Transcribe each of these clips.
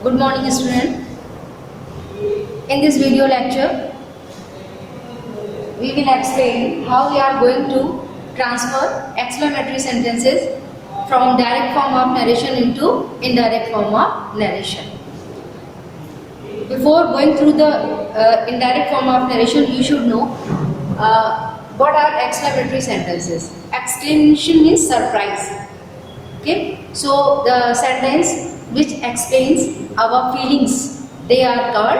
Good morning, student. In this video lecture, we will explain how we are going to transfer exclamatory sentences from direct form of narration into indirect form of narration. Before going through the indirect form of narration, you should know what are exclamatory sentences. Exclamation means surprise. Okay, so the sentence which explains our feelings, they are called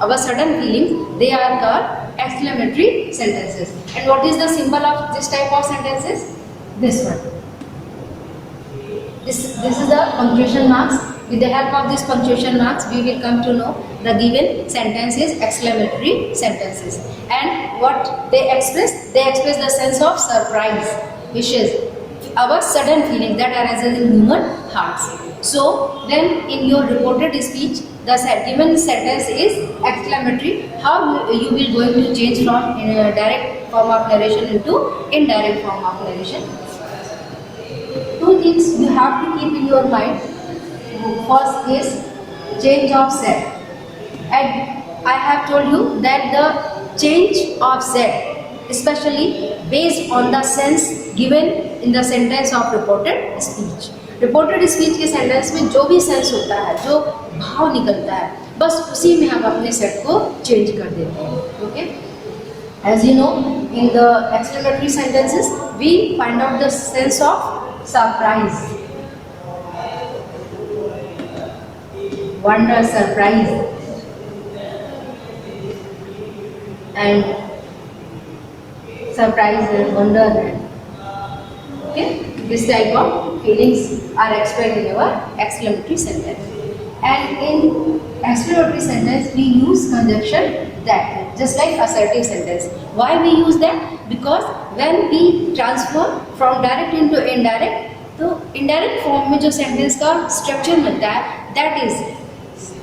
our sudden feelings, they are called exclamatory sentences. And what is the symbol of this type of sentences? This one. This is the punctuation marks. With the help of this punctuation marks, we will come to know the given sentence is exclamatory sentences. And what they express the sense of surprise, which is our sudden feeling that arises in human hearts. So when in your reported speech the given sentence is exclamatory, how you will going to change from direct form of narration into indirect form of narration? Two things you have to keep in your mind. First is change of set, and I have told you that the change of set especially based on the sense given in the sentence of reported speech. Reported speech के sentence में जो भी sense होता है, जो भाव निकलता है, बस उसी में हम अपने सेट को चेंज कर देते हैं. Okay, as you know in the exclamatory sentences we find out the sense of surprise, wonder, surprise, and surprise and wonder. Okay, this type of feelings are expressed in our exclamatory sentence. And in exclamatory sentence we use conjunction that, just like assertive sentence. Why we use that? Because when we transfer from direct into indirect, तो indirect form में जो sentence का structure मिलता है, that is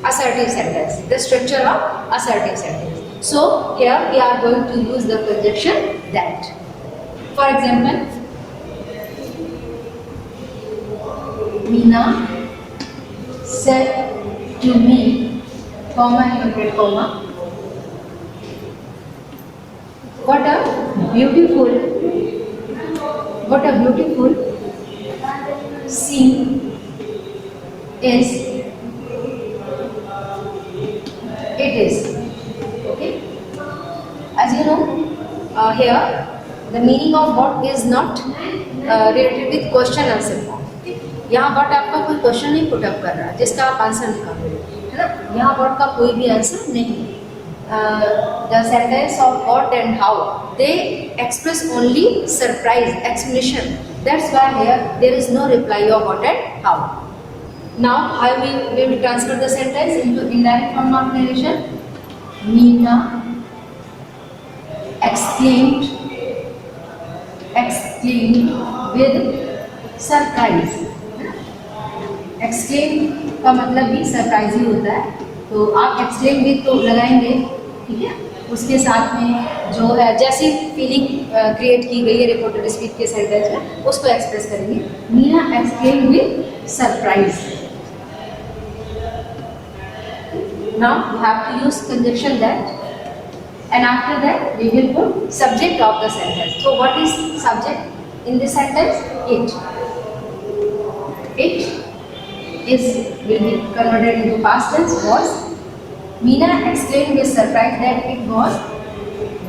assertive sentence, the structure of assertive sentence. So here we are going to use the conjunction that. For example, Meena said to me, comma, inverted comma, what a beautiful scene is. It is. Okay. As you know, here the meaning of what is not related with question answer form. यहाँ word आपका कोई question नहीं put up कर रहा है जिसका आप answer निकाल रहे हो, है ना. यहाँ वर्ड का कोई भी आंसर नहीं. The sentence of what and how they express only surprise explanation. That's why here there is no reply of what and how. Now I will transfer the sentence into indirect form of narration. Meena exclaimed with surprise. Exclaim का मतलब भी surprise ही होता है, तो आप exclaim with तो लगाएंगे, ठीक है. उसके साथ में जो है जैसी फीलिंग क्रिएट की गई है रिपोर्टेड स्पीच के सेंटेंस में, उसको एक्सप्रेस करेंगे. Meena exclaimed with surprise. Now you have to use conjunction that, and after that we will put subject of the sentence. So what is subject in this sentence? It will be converted into past tense. Was. Meena exclaimed with surprise that it was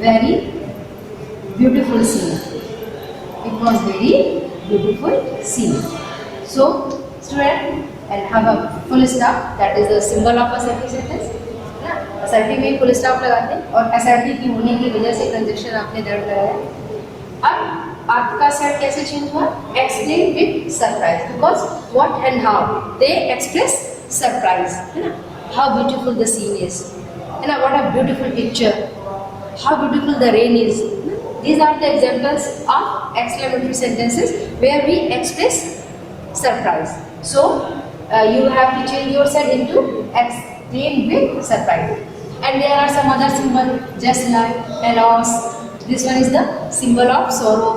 very beautiful scene. It was very beautiful scene. So student, and have a full stop, that is the symbol of assertive sentence. ना, assertive में full stop लगाते हैं और assertive की होने की वजह से conjunction आपने दर्ज कराया है. अब आपका सेट कैसे चेंज हुआ? Explain with surprise, because what and how they express surprise, है ना. How beautiful the scene is, है ना. What a beautiful picture, how beautiful the rain is. These are the examples of exclamatory sentences where we express surprise. So you have to change your set into exclaim with surprise. And there are some other symbols, just like a loss. This one is the symbol of sorrow.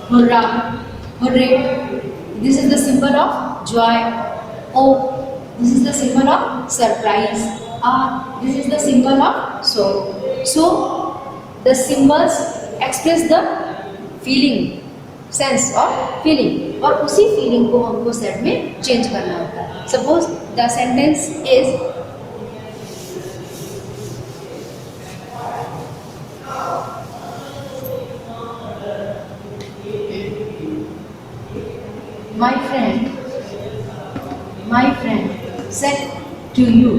Hurrah, hooray. This is the symbol of joy. Oh, This is the symbol of surprise. This is the symbol of sorrow. So the symbols express the feeling, sense of feeling, और उसी feeling को हमको set में change करना होता है. Suppose the sentence is my friend said to you,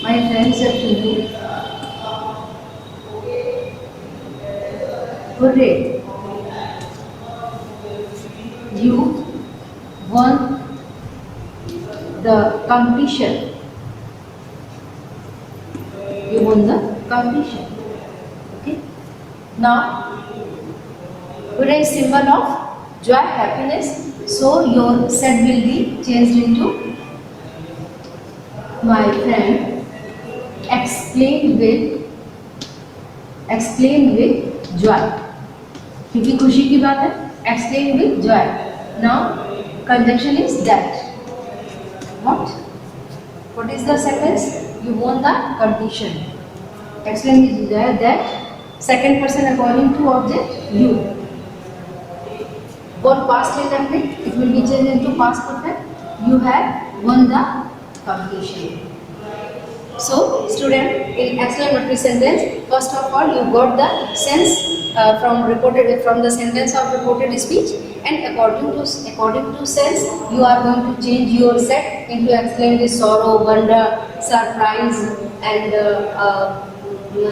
my friend said to you, hooray, you won the competition. You won the competition. Okay. Now, hooray is symbol of joy, happiness. So your set will be changed into my friend explained with joy. क्योंकि खुशी की बात है. Explained with joy. Now conjunction is that. What is the sentence? You won the competition. Explained with joy that second person according to object you. Both past and definite, it will be changed into past perfect. You have won the competition. So, student, in exclamatory sentence, first of all, you got the sense from the sentence of reported speech, and according to sense, you are going to change your set into exclaim with sorrow, wonder, surprise, and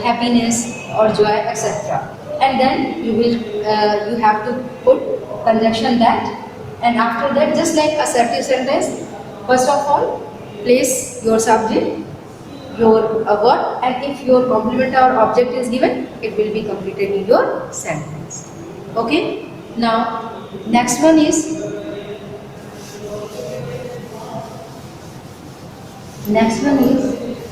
happiness or joy, etc. And then you have to put conjunction that, and after that, just like assertive sentence, first of all place your subject, your verb, and if your complement or object is given, it will be completed in your sentence. Okay. Now next one is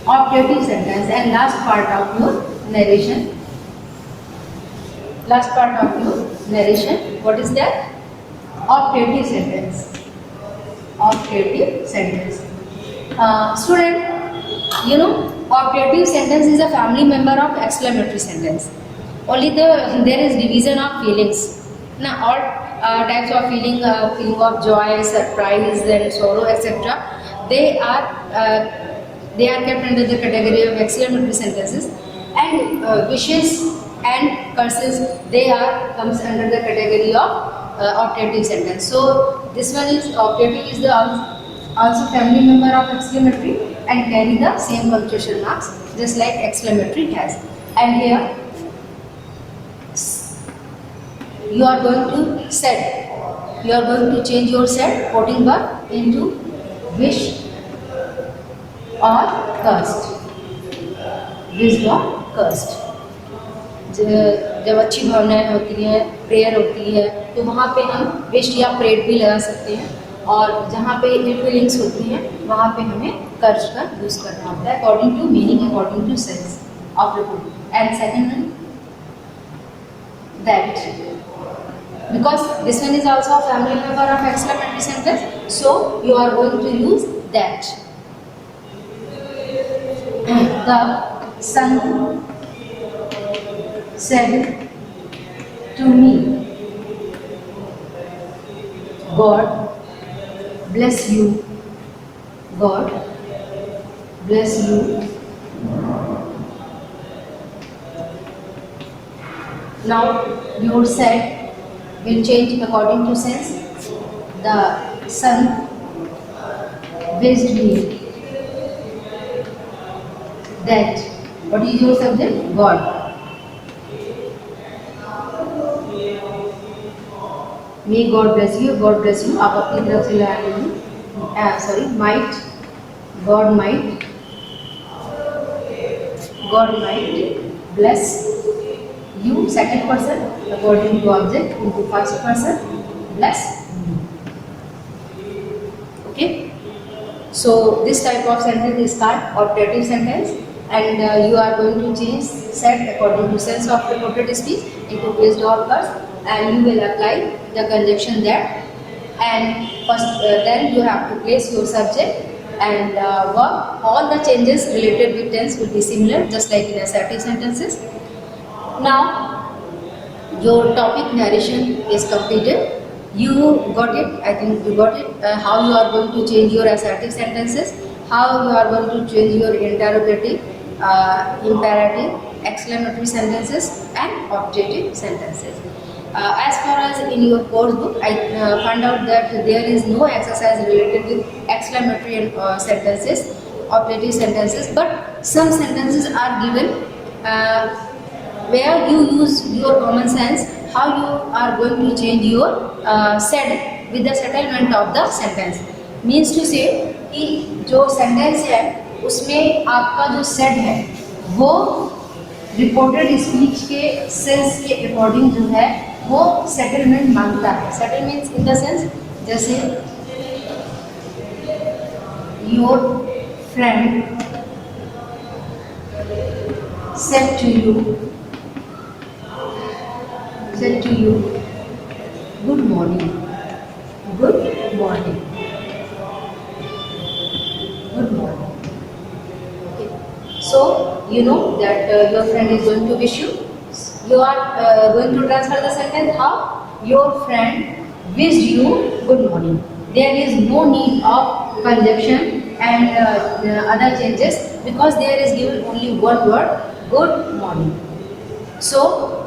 optative sentence, and last part of your narration. What is that? Optative sentence. Student, you know, optative sentence is a family member of exclamatory sentence. Only there is division of feelings. Now all types of feeling of joy, surprise, and sorrow, etc. They are kept under the category of exclamatory sentences, and wishes and curses, they comes under the category of optative sentence. So this one is optative is also family member of exclamatory and carry the same punctuation marks just like exclamatory has. And here you are going to change your set quoting verb into wish or cursed. जब अच्छी भावनाएं होती हैं, prayer होती है, तो वहाँ पे हम विश या प्रेड भी लगा सकते हैं, और जहाँ पे इल फीलिंग्स होती हैं वहाँ पे हमें कर्ज का यूज़ करना होता है according to meaning, according to sense of report. And second one that, because this one is also a family member of exclamatory sentence, so you are going to use that. The sun said to me, God bless you. Now your set will change according to sense. The sun wished me that. What is your subject? God. May God bless you. आप अपनी तरफ से लगा लीजिए. Might. God might bless you. Second person according to object into first person. Bless. Okay. So this type of sentence is called optative sentence, and you are going to change set according to sense of reported speech into based on curse, and you will apply the conjunction that and first then you have to place your subject and verb. All the changes related with tense will be similar, just like in assertive sentences. Now your topic narration is completed. You got it, I think you got it, how you are going to change your assertive sentences, how you are going to change your interrogative, imperative, exclamatory sentences and objective sentences. As far as in your course book, I found out that there is no exercise related with exclamatory and sentences, objective sentences, but some sentences are given where you use your common sense, how you are going to change your said with the settlement of the sentence. Means to say कि जो sentence है उसमें आपका जो said है वो reported speech के sense के अकॉर्डिंग जो है वो सेटलमेंट मांगता है. सेटलमेंट इन द सेंस जैसे your friend said to you good morning, good morning, good morning. Okay. So you know that your friend is going to wish you. You are going to transfer the sentence how? Your friend wished you good morning. There is no need of conjunction and other changes because there is given only one word, good morning. So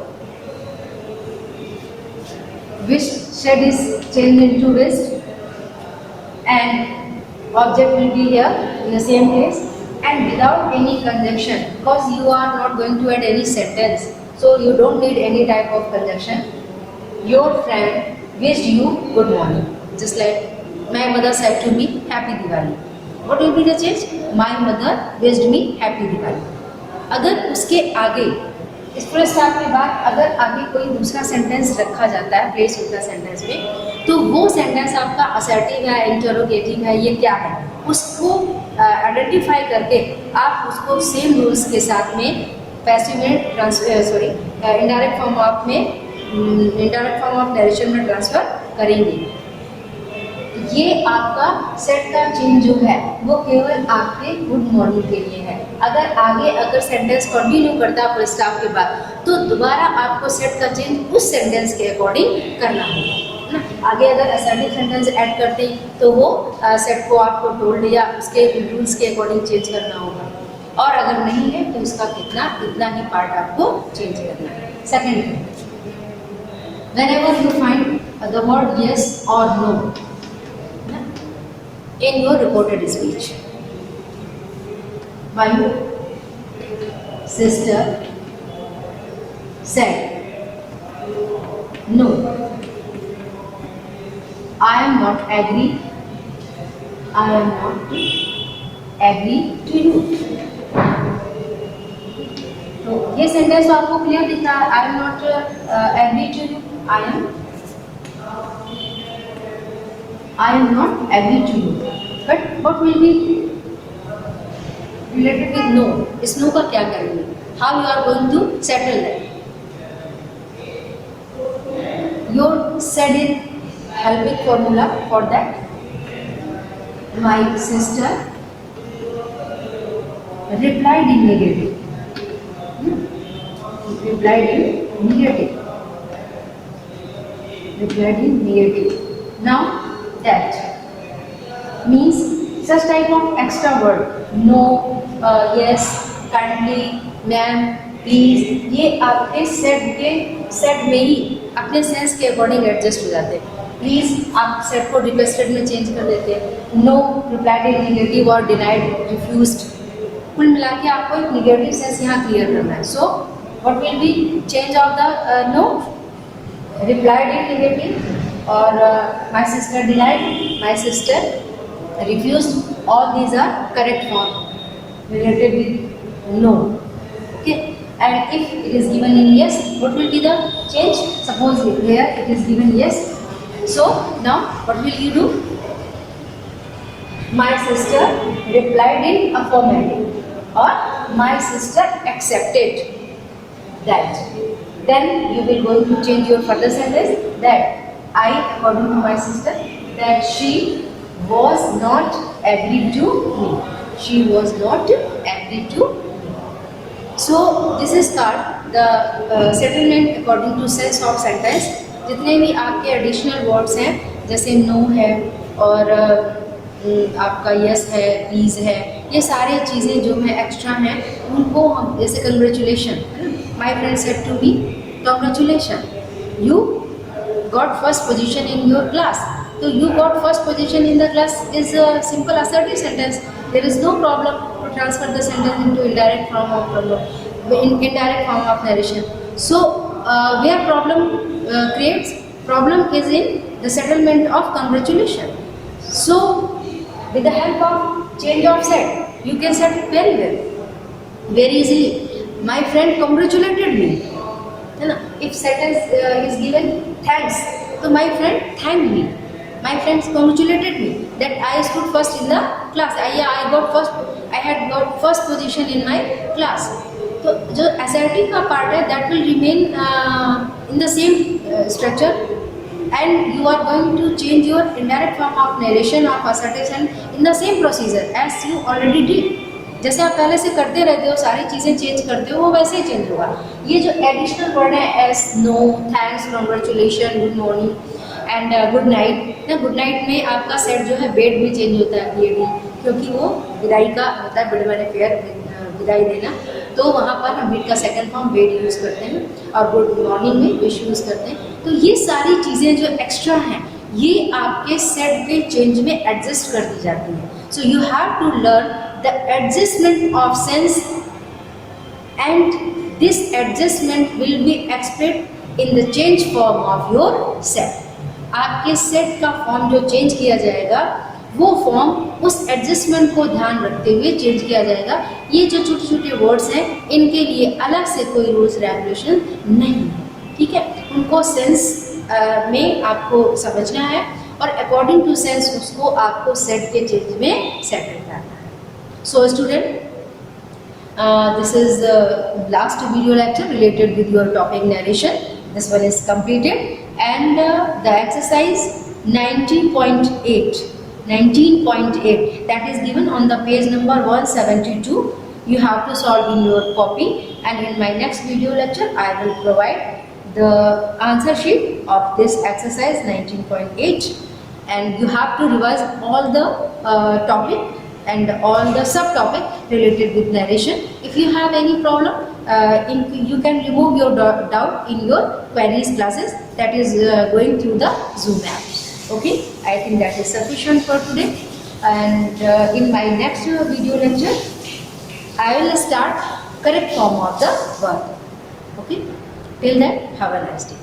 wish said is changed into wished and object will be here in the same place and without any conjunction because you are not going to add any sentence, so you don't need any type of conjunction. Your friend wished you good morning, just like my mother said to me happy Diwali. What will be the change? My mother wished me happy Diwali. अगर उसके आगे इस पूरे start के बाद अगर आगे कोई दूसरा सेंटेंस रखा जाता है प्लेस होता है सेंटेंस में, तो वो सेंटेंस आपका असर्टिव है, इंटरोगेटिव है, ये क्या है, उसको आइडेंटिफाई करके आप उसको सेम रूल्स के साथ में पैसिव में transfer indirect form of narration में ट्रांसफर करेंगे. ये आपका सेट का चेंज जो है वो केवल आपके गुड मॉर्निंग के लिए है. अगर सेंटेंस कंटिन्यू करता है स्टाफ के बाद तो दोबारा आपको सेट का चेंज उस सेंटेंस के अकॉर्डिंग करना होगा ना. आगे अगर असर्टिव सेंटेंस ऐड करते हैं तो वो सेट को आपको टोल्ड या उसके रूल्स के अकॉर्डिंग चेंज करना होगा, और अगर नहीं है तो उसका इतना ही पार्ट आपको चेंज करना है. Second, whenever you find the word yes or no in your reported speech, my sister said no, I am not agree to you. तो ये सेंटेंस आपको क्लियर दिख रहा है, I am not agree to you, I am not agree to you. But what will be related with no? इस no का क्या करेंगे? How you are going to settle that? Your said is helping formula for that. My sister replied in negative. Replied in negative. Now that means such type of extra word no, yes, kindly, ma'am, please, ये आपके set में ही अपने sense के according adjust हो जाते हैं. Please आप set को रिक्वेस्टेड में चेंज कर देते हैं. नो रिप्लाइड इन निगेटिव और डिनाइड, रिफ्यूज्ड. कुल मिला के आपको एक निगेटिव सेंस यहाँ क्लियर करना है. So what will be change of the no? Replied in negative or my sister denied, my sister refused. All these are correct form related with no. Okay, and if it is given in yes, what will be the change? Suppose here it is given yes, so now what will you do? My sister replied in affirmative or my sister accepted that. Then you will going to change your further sentence that I, according to my sister, that she was not agreed to me. She was not agreed to me. So this is called the settlement according to sense of sentence. जितने भी आपके additional words हैं जैसे no है और आपका yes है, please है, ये सारी चीज़ें जो हैं एक्स्ट्रा हैं उनको हम जैसे congratulation, my friend said to me congratulation, you got first position in your class. तो you got first position in the class is simple assertive sentence. There is no problem to transfer the sentence into indirect form of narration. So where problem creates problem is in the settlement of congratulation. So with the help of change of set you can set it very well, very easily. My friend congratulated me, है ना. If sentence is given thanks, so my friend thanked me, my friends congratulated me that I stood first in the class. I had got first position in my class. तो जो assertive का part है that will remain in the same structure, and you are going to change your indirect form of narration of assertive and in the same procedure as you already did. जैसे आप पहले से करते रहते हो, सारी चीज़ें चेंज करते हो, वो वैसे ही चेंज होगा. ये जो एडिशनल वर्ड है yes, no, thanks, congratulation, good morning and good night. Good night में आपका सेट जो है बेड भी चेंज होता है, बेड, क्योंकि वो विदाई का होता है, बेड मैंने फेयर विदाई देना, तो वहाँ पर हम बीट का सेकंड फॉर्म बेड यूज़ करते हैं और गुड मॉर्निंग में विश यूज़ करते हैं. तो ये सारी चीज़ें जो एक्स्ट्रा हैं ये आपके सेट के चेंज में एडजस्ट कर दी जाती हैं. So you have to learn the adjustment of sense and this adjustment will be expressed in the change form of your set. आपके सेट का फॉर्म जो चेंज किया जाएगा वो फॉर्म उस एडजस्टमेंट को ध्यान रखते हुए चेंज किया जाएगा. ये जो छोटे छोटे वर्ड्स हैं इनके लिए अलग से कोई रूल्स रेगुलेशन नहीं है, ठीक है. उनको सेंस में आपको समझना है और अकॉर्डिंग टू सेंस उसको आपको सेट के चेंज में सेटल करना है. So student, this is the last video lecture related with your topic narration. This one is completed, and the exercise 19.8 that is given on the page number 172. You have to solve in your copy, and in my next video lecture I will provide the answer sheet of this exercise 19.8, and you have to revise all the topic and all the subtopic related with narration. If you have any problem, you can remove your doubt in your queries classes that is going through the Zoom app. Okay, I think that is sufficient for today, and in my next video lecture I will start correct form of the word. Okay, till then have a nice day.